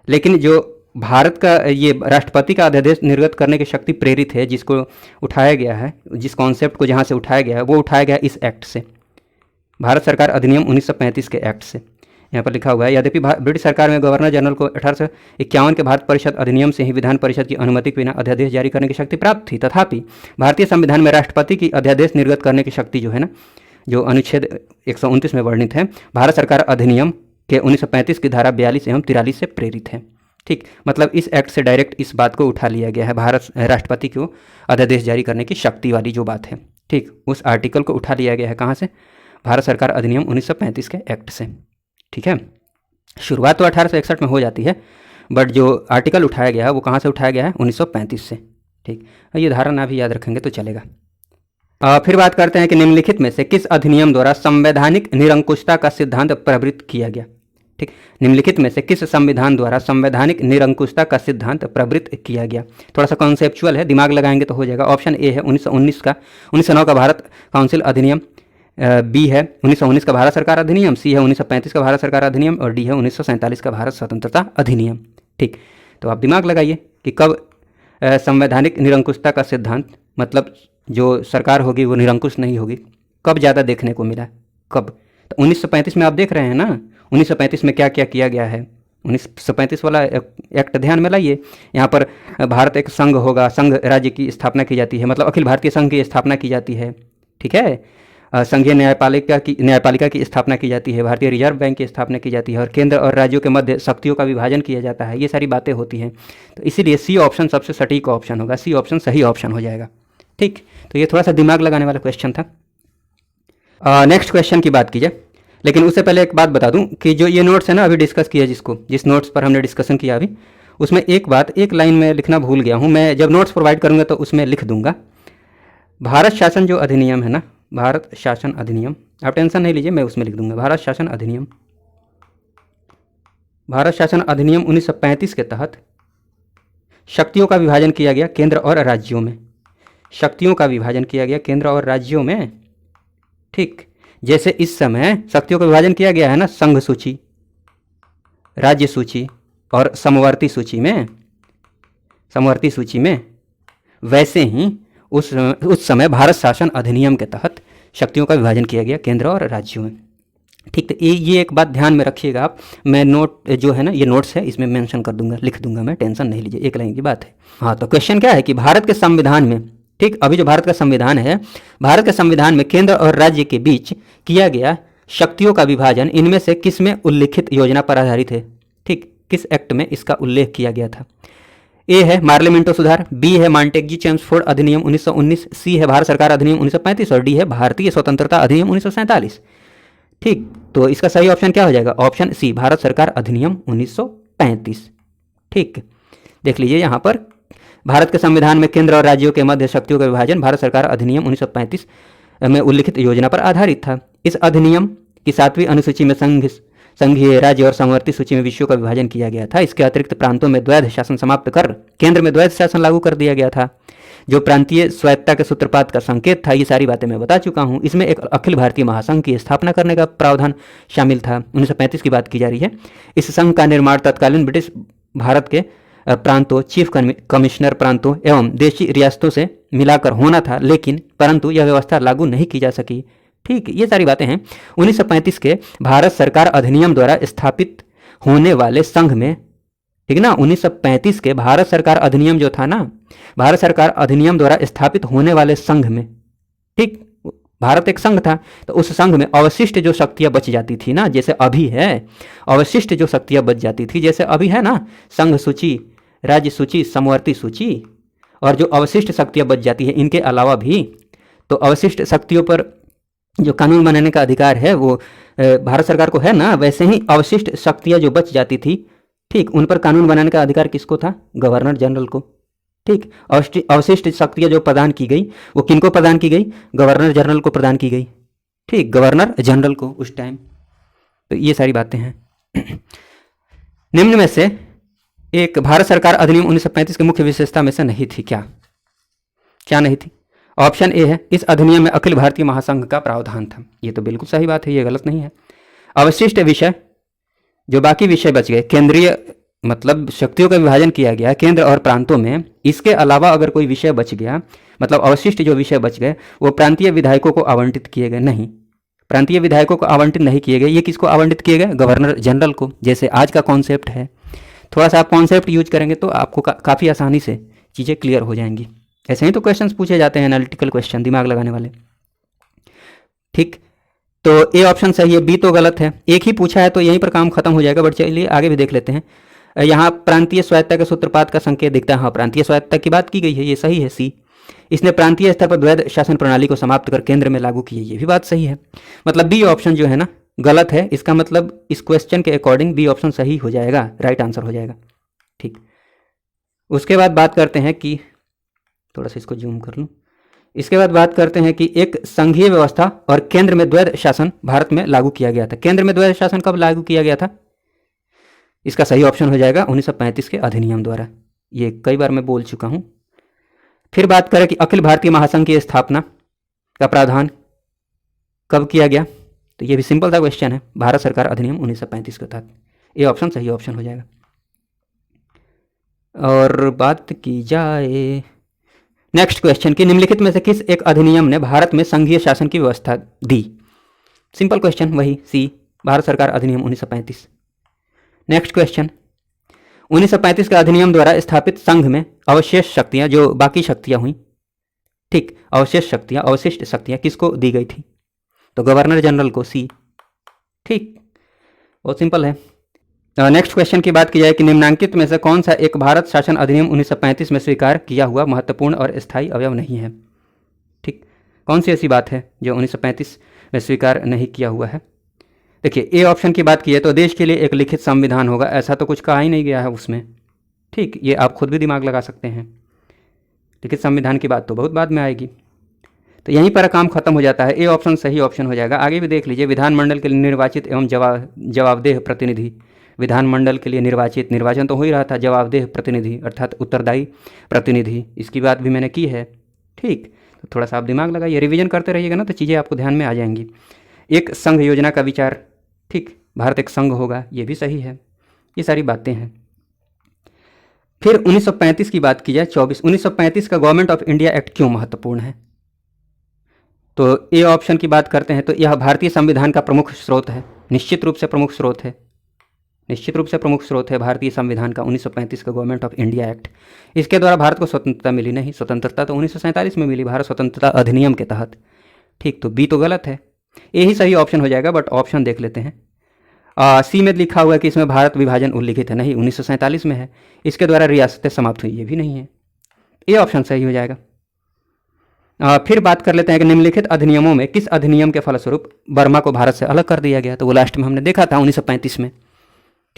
लेकिन जो भारत का ये राष्ट्रपति का अध्यादेश निर्गत करने की शक्ति प्रेरित है, जिसको उठाया गया है, जिस कॉन्सेप्ट को जहाँ से उठाया गया है वो उठाया गया इस एक्ट से, भारत सरकार अधिनियम 1935 के एक्ट से। यहाँ पर लिखा हुआ है, यद्यपि ब्रिटिश सरकार में गवर्नर जनरल को 1851 के भारत परिषद अधिनियम से ही विधान परिषद की अनुमति के बिना अध्यादेश जारी करने की शक्ति प्राप्त थी, तथापि भारतीय संविधान में राष्ट्रपति की अध्यादेश निर्गत करने की शक्ति जो है ना, जो अनुच्छेद 129 में वर्णित है, भारत सरकार अधिनियम के 1935 की धारा 42 एवं 43 से प्रेरित है। ठीक, मतलब इस एक्ट से डायरेक्ट इस बात को उठा लिया गया है, भारत राष्ट्रपति को अध्यादेश जारी करने की शक्ति वाली जो बात है, ठीक, उस आर्टिकल को उठा लिया गया है। कहाँ से? भारत सरकार अधिनियम 1935 के एक्ट से। ठीक है, शुरुआत तो 1861 में हो जाती है, बट जो आर्टिकल उठाया गया है वो कहाँ से उठाया गया है? 1935 से। ठीक, ये धारणा भी याद रखेंगे तो चलेगा। फिर बात करते हैं कि निम्नलिखित में से किस अधिनियम द्वारा संवैधानिक निरंकुशता का सिद्धांत प्रवृत्त किया गया। ठीक, निम्नलिखित में से किस संविधान द्वारा संवैधानिक निरंकुशता का सिद्धांत प्रवृत्त किया गया। थोड़ा सा कॉन्सेप्चुअल है, दिमाग लगाएंगे तो हो जाएगा। ऑप्शन ए है 1919 का 1909 का भारत काउंसिल अधिनियम, बी है 1919 का भारत सरकार अधिनियम, सी है 1935 का भारत सरकार अधिनियम और डी है 1947 का भारत स्वतंत्रता अधिनियम। ठीक, तो आप दिमाग लगाइए कि कब संवैधानिक निरंकुशता का सिद्धांत, मतलब जो सरकार होगी वो निरंकुश नहीं होगी, कब ज़्यादा देखने को मिला, कब? तो 1935 में आप देख रहे हैं ना, 1935 में क्या क्या किया गया है। 1935 वाला एक्ट ध्यान में लाइए। यहाँ पर भारत एक संघ होगा, संघ राज्य की स्थापना की जाती है, मतलब अखिल भारतीय संघ की स्थापना की जाती है। ठीक है, संघीय न्यायपालिका की स्थापना की जाती है, भारतीय रिजर्व बैंक की स्थापना की जाती है और केंद्र और राज्यों के मध्य शक्तियों का विभाजन किया जाता है। ये सारी बातें होती हैं, तो इसीलिए सी ऑप्शन सबसे सटीक ऑप्शन होगा, सी ऑप्शन सही ऑप्शन हो जाएगा। ठीक, तो ये थोड़ा सा दिमाग लगाने वाला क्वेश्चन था। नेक्स्ट क्वेश्चन की बात कीजिए, लेकिन उससे पहले एक बात बता दूं कि जो ये नोट्स है ना अभी डिस्कस किया, जिस नोट्स पर हमने डिस्कशन किया अभी, उसमें एक बात एक लाइन में लिखना भूल गया हूं। मैं जब नोट्स प्रोवाइड करूंगा तो उसमें लिख दूंगा, भारत शासन जो अधिनियम है ना, भारत शासन अधिनियम, आप टेंशन नहीं लीजिए, मैं उसमें लिख दूंगा भारत शासन अधिनियम। भारत शासन अधिनियम 1935 के तहत शक्तियों का विभाजन किया गया केंद्र और राज्यों में, शक्तियों का विभाजन किया गया केंद्र और राज्यों में। ठीक, जैसे इस समय शक्तियों का विभाजन किया गया है ना, संघ सूची, राज्य सूची और समवर्ती सूची में, वैसे ही उस समय भारत शासन अधिनियम के तहत शक्तियों का विभाजन किया गया केंद्र और राज्यों में। ठीक, तो ये एक बात ध्यान में रखिएगा आप। मैं नोट जो है ना, ये नोट्स है, इसमें मेंशन कर दूंगा, लिख दूंगा मैं, टेंशन नहीं लीजिए, एक लाइन की बात है। हाँ, तो क्वेश्चन क्या है कि भारत के संविधान में, ठीक, अभी जो भारत का संविधान है, भारत के संविधान में केंद्र और राज्य के बीच किया गया शक्तियों का विभाजन इनमें से किस में उल्लिखित योजना पर आधारित है? ठीक, किस एक्ट में इसका उल्लेख किया गया था? ए है मार्लिमेंटो सुधार, बी है मॉन्टेग्यू चेम्सफोर्ड अधिनियम 1919, सी है भारत सरकार अधिनियम 1935 और डी है भारतीय स्वतंत्रता अधिनियम 1947। ठीक, तो इसका सही ऑप्शन क्या हो जाएगा? ऑप्शन सी, भारत सरकार अधिनियम 1935। ठीक, देख लीजिए यहाँ पर भारत के संविधान में केंद्र और राज्यों के मध्य शक्तियों का विभाजन भारत सरकार अधिनियम 1935 में उल्लिखित योजना पर आधारित था। इस अधिनियम की 7वीं अनुसूची में संघीय, राज्य और समवर्ती सूची में विषयों का विभाजन किया गया था। इसके अतिरिक्त प्रांतों में द्वैध शासन समाप्त कर केंद्र में द्वैध शासन लागू कर दिया गया था, जो प्रांतीय स्वायत्तता के सूत्रपात का संकेत था। ये सारी बातें मैं बता चुका हूँ। इसमें एक अखिल भारतीय महासंघ की स्थापना करने का प्रावधान शामिल था। 1935 की बात की जा रही है। इस संघ का निर्माण तत्कालीन ब्रिटिश भारत के प्रांतों, चीफ कमिश्नर प्रांतों एवं देशी रियासतों से मिलाकर होना था, लेकिन परंतु यह व्यवस्था लागू नहीं की जा सकी। ठीक, ये सारी बातें हैं। 1935 के भारत सरकार अधिनियम द्वारा स्थापित होने वाले संघ में, ठीक ना, 1935 के भारत सरकार अधिनियम जो था ना, भारत सरकार अधिनियम द्वारा स्थापित होने वाले संघ में, ठीक, भारत एक संघ था, तो उस संघ में अवशिष्ट जो शक्तियां बच जाती थी ना, जैसे अभी है अवशिष्ट जो शक्तियां बच जाती थी, जैसे अभी है ना संघ सूची, राज्य सूची, समवर्ती सूची, और जो अवशिष्ट शक्तियां बच जाती है इनके अलावा भी, तो अवशिष्ट शक्तियों पर जो कानून बनाने का अधिकार है वो भारत सरकार को है ना, वैसे ही अवशिष्ट शक्तियां जो बच जाती थी, ठीक, उन पर कानून बनाने का अधिकार किसको था? गवर्नर जनरल को। ठीक, अवशिष्ट शक्तियां जो प्रदान की गई वो किनको प्रदान की गई? गवर्नर जनरल को प्रदान की गई। ठीक, गवर्नर जनरल को उस टाइम। तो ये सारी बातें हैं। निम्न में से एक भारत सरकार अधिनियम 1935 की मुख्य विशेषता में से नहीं थी क्या? क्या नहीं थी? ऑप्शन ए है, इस अधिनियम में अखिल भारतीय महासंघ का प्रावधान था। ये तो बिल्कुल सही बात है, ये गलत नहीं है। अवशिष्ट विषय, जो बाकी विषय बच गए, केंद्रीय मतलब शक्तियों का विभाजन किया गया केंद्र और प्रांतों में, इसके अलावा अगर कोई विषय बच गया, मतलब अवशिष्ट जो विषय बच गए वो प्रांतीय विधायकों को आवंटित किए गए नहीं। प्रांतीय विधायकों को आवंटित नहीं किए गए। ये किसको आवंटित किए गए? गवर्नर जनरल को। जैसे आज का कॉन्सेप्ट है, थोड़ा सा आप कॉन्सेप्ट यूज करेंगे तो आपको काफ़ी आसानी से चीज़ें क्लियर हो जाएंगी। ऐसे ही तो क्वेश्चंस पूछे जाते हैं, एनालिटिकल क्वेश्चन, दिमाग लगाने वाले। ठीक, तो ए ऑप्शन सही है, बी तो गलत है। एक ही पूछा है तो यहीं पर काम खत्म हो जाएगा, बट चलिए आगे भी देख लेते हैं। यहाँ प्रांतीय स्वायत्तता के सूत्रपात का संकेत दिखता है। हाँ, प्रांतीय स्वायत्तता की बात की गई है, ये सही है, सी। इसने प्रांतीय स्तर पर द्वैध शासन प्रणाली को समाप्त कर केंद्र में लागू किए, ये भी बात सही है। मतलब बी ऑप्शन जो है ना गलत है। इसका मतलब इस क्वेश्चन के अकॉर्डिंग बी ऑप्शन सही हो जाएगा, राइट आंसर हो जाएगा। ठीक, उसके बाद बात करते हैं कि, थोड़ा सा इसको जूम कर लूँ, इसके बाद बात करते हैं कि एक संघीय व्यवस्था और केंद्र में द्वैध शासन भारत में लागू किया गया था। केंद्र में द्वैध शासन कब लागू किया गया था? इसका सही ऑप्शन हो जाएगा 1935 के अधिनियम द्वारा। ये कई बार मैं बोल चुका हूँ। फिर बात करें कि अखिल भारतीय महासंघ की स्थापना का प्रावधान कब किया गया, तो ये भी सिंपल सा क्वेश्चन है, भारत सरकार अधिनियम 1935 के तहत। ये ऑप्शन सही ऑप्शन हो जाएगा। और बात की जाए नेक्स्ट क्वेश्चन की, निम्नलिखित में से किस एक अधिनियम ने भारत में संघीय शासन की व्यवस्था दी? सिंपल क्वेश्चन, वही सी, भारत सरकार अधिनियम 1935। नेक्स्ट क्वेश्चन, 1935 के अधिनियम द्वारा स्थापित संघ में अवशेष शक्तियां, जो बाकी शक्तियां हुई, ठीक, अवशेष शक्तियां, अवशिष्ट शक्तियां किसको दी गई थी? तो गवर्नर जनरल को, सी। ठीक, बहुत सिंपल है। नेक्स्ट क्वेश्चन की बात की जाए कि निम्नांकित में से कौन सा एक भारत शासन अधिनियम 1935 में स्वीकार किया हुआ महत्वपूर्ण और स्थायी अवयव नहीं है? ठीक, कौन सी ऐसी बात है जो 1935 में स्वीकार नहीं किया हुआ है? देखिए, ए ऑप्शन की बात की है तो देश के लिए एक लिखित संविधान होगा, ऐसा तो कुछ कहा ही नहीं गया है उसमें। ठीक, ये आप खुद भी दिमाग लगा सकते हैं। लिखित संविधान की बात तो बहुत बाद में आएगी, तो यहीं पर काम खत्म हो जाता है। ए ऑप्शन सही ऑप्शन हो जाएगा। आगे भी देख लीजिए, विधानमंडल के लिए निर्वाचित एवं जवाबदेह प्रतिनिधि, विधानमंडल के लिए निर्वाचित, निर्वाचन तो हो ही रहा था, जवाबदेह प्रतिनिधि अर्थात उत्तरदायी प्रतिनिधि, इसकी बात भी मैंने की है। ठीक, तो थोड़ा सा आप दिमाग लगाइए, रिवीजन करते रहिएगा ना तो चीज़ें आपको ध्यान में आ जाएंगी। एक संघ योजना का विचार, ठीक, भारत एक संघ होगा, ये भी सही है। ये सारी बातें हैं। फिर 1935 की बात की जाए, 1935 का गवर्नमेंट ऑफ इंडिया एक्ट क्यों महत्वपूर्ण है? तो ए ऑप्शन की बात करते हैं तो यह भारतीय संविधान का प्रमुख स्रोत है, निश्चित रूप से प्रमुख स्रोत है, निश्चित रूप से प्रमुख स्रोत है भारतीय संविधान का 1935 का गवर्नमेंट ऑफ इंडिया एक्ट। इसके द्वारा भारत को स्वतंत्रता मिली नहीं, स्वतंत्रता तो 1947 में मिली, भारत स्वतंत्रता अधिनियम के तहत। ठीक, तो बी तो गलत है। यही सही ऑप्शन हो जाएगा, बट ऑप्शन देख लेते हैं। सी में लिखा हुआ है कि इसमें भारत विभाजन उल्लिखित है, नहीं 1947 में है। इसके द्वारा रियासतें समाप्त हुई, ये भी नहीं है, ये ऑप्शन सही हो जाएगा। फिर बात कर लेते हैं कि निम्नलिखित अधिनियमों में किस अधिनियम के फलस्वरूप बर्मा को भारत से अलग कर दिया गया, तो वो लास्ट में हमने देखा था 1935 में।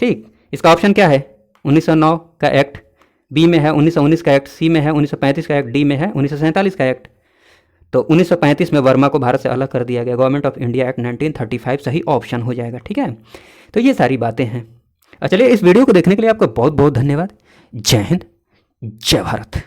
ठीक, इसका ऑप्शन क्या है, 1909 का एक्ट, बी में है 1919 का एक्ट, सी में है 1935 का एक्ट, डी में है 1947 का एक्ट। तो 1935 में बर्मा को भारत से अलग कर दिया गया, गवर्नमेंट ऑफ इंडिया एक्ट 1935 सही ऑप्शन हो जाएगा। ठीक है, तो ये सारी बातें हैं। चलिए, इस वीडियो को देखने के लिए आपका बहुत बहुत धन्यवाद। जय हिंद, जय भारत।